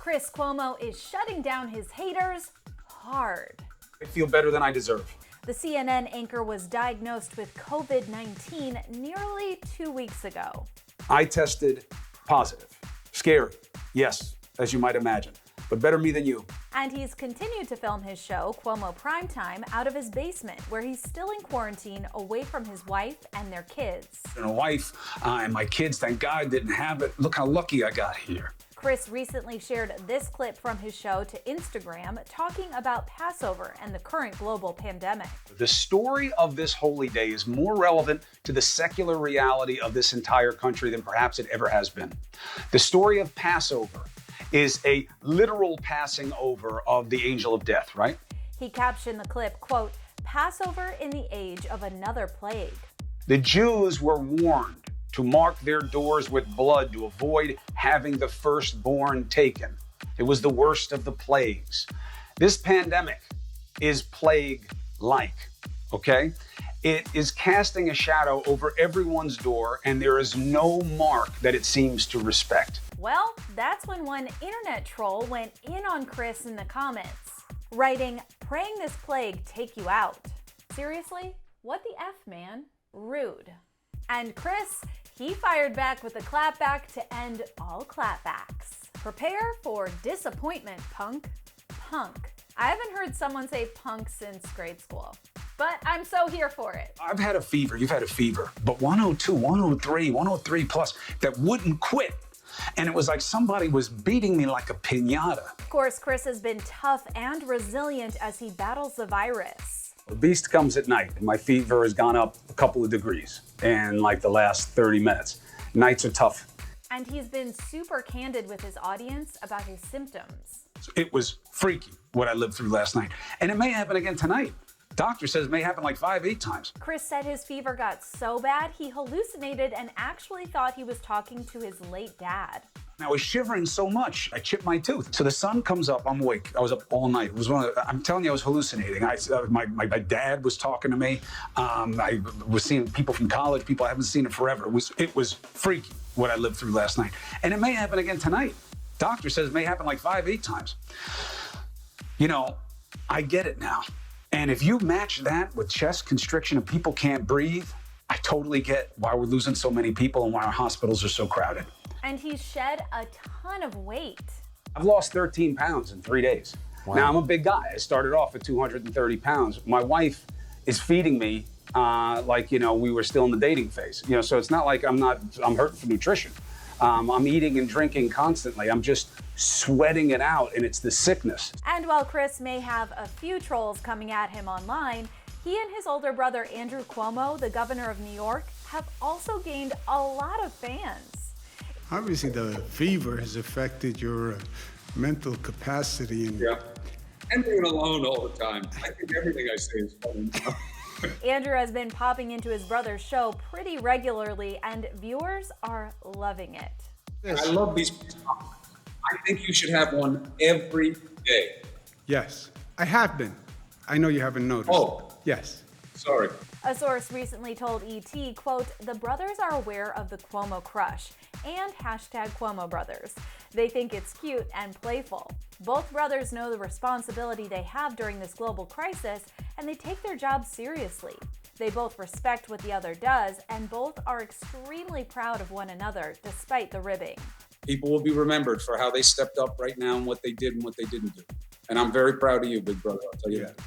Chris Cuomo is shutting down his haters hard. I feel better than I deserve. The CNN anchor was diagnosed with COVID-19 nearly 2 weeks ago. I tested positive. Scary, yes, as you might imagine, but better me than you. And he's continued to film his show, Cuomo Primetime, out of his basement, where he's still in quarantine away from his wife and their kids. And a wife and my kids, thank God, didn't have it. Look how lucky I got here. Chris recently shared this clip from his show to Instagram talking about Passover and the current global pandemic. The story of this holy day is more relevant to the secular reality of this entire country than perhaps it ever has been. The story of Passover is a literal passing over of the angel of death, right? He captioned the clip, quote, "Passover in the age of another plague." The Jews were warned to mark their doors with blood to avoid having the firstborn taken. It was the worst of the plagues. This pandemic is plague-like, okay? It is casting a shadow over everyone's door, and there is no mark that it seems to respect. Well, that's when one internet troll went in on Chris in the comments, writing, "Praying this plague take you out." Seriously? What the F, man? Rude. And Chris, he fired back with a clapback to end all clapbacks. Prepare for disappointment, punk. Punk. I haven't heard someone say punk since grade school, but I'm so here for it. I've had a fever, you've had a fever, but 102, 103, 103 plus that wouldn't quit. And it was like somebody was beating me like a piñata. Of course, Chris has been tough and resilient as he battles the virus. The beast comes at night. My fever has gone up a couple of degrees in like the last 30 minutes. Nights are tough. And he's been super candid with his audience about his symptoms. It was freaky what I lived through last night. And it may happen again tonight. Doctor says it may happen like 5-8 times. Chris said his fever got so bad he hallucinated and actually thought he was talking to his late dad. I was shivering so much, I chipped my tooth. So the sun comes up, I'm awake. I was up all night. It was I'm telling you, I was hallucinating. My dad was talking to me. I was seeing people from college, people I haven't seen in forever. It was freaky what I lived through last night. And it may happen again tonight. Doctor says it may happen like 5-8 times. You know, I get it now. And if you match that with chest constriction and people can't breathe, I totally get why we're losing so many people and why our hospitals are so crowded. And he's shed a ton of weight. I've lost 13 pounds in 3 days. Wow. Now, I'm a big guy. I started off at 230 pounds. My wife is feeding me like, we were still in the dating phase. So it's not like I'm hurting for nutrition. I'm eating and drinking constantly. I'm just sweating it out, and it's the sickness. And while Chris may have a few trolls coming at him online, he and his older brother, Andrew Cuomo, the governor of New York, have also gained a lot of fans. Obviously, the fever has affected your mental capacity. Yeah. And being alone all the time. I think everything I say is funny now. Andrew has been popping into his brother's show pretty regularly, and viewers are loving it. I love these. I think you should have one every day. Yes, I have been. I know you haven't noticed. Oh. Yes. Sorry. A source recently told ET, quote, "The brothers are aware of the Cuomo crush and hashtag Cuomo brothers. They think it's cute and playful. Both brothers know the responsibility they have during this global crisis, and they take their jobs seriously. They both respect what the other does, and both are extremely proud of one another, despite the ribbing." People will be remembered for how they stepped up right now and what they did and what they didn't do. And I'm very proud of you, big brother. I'll tell you that.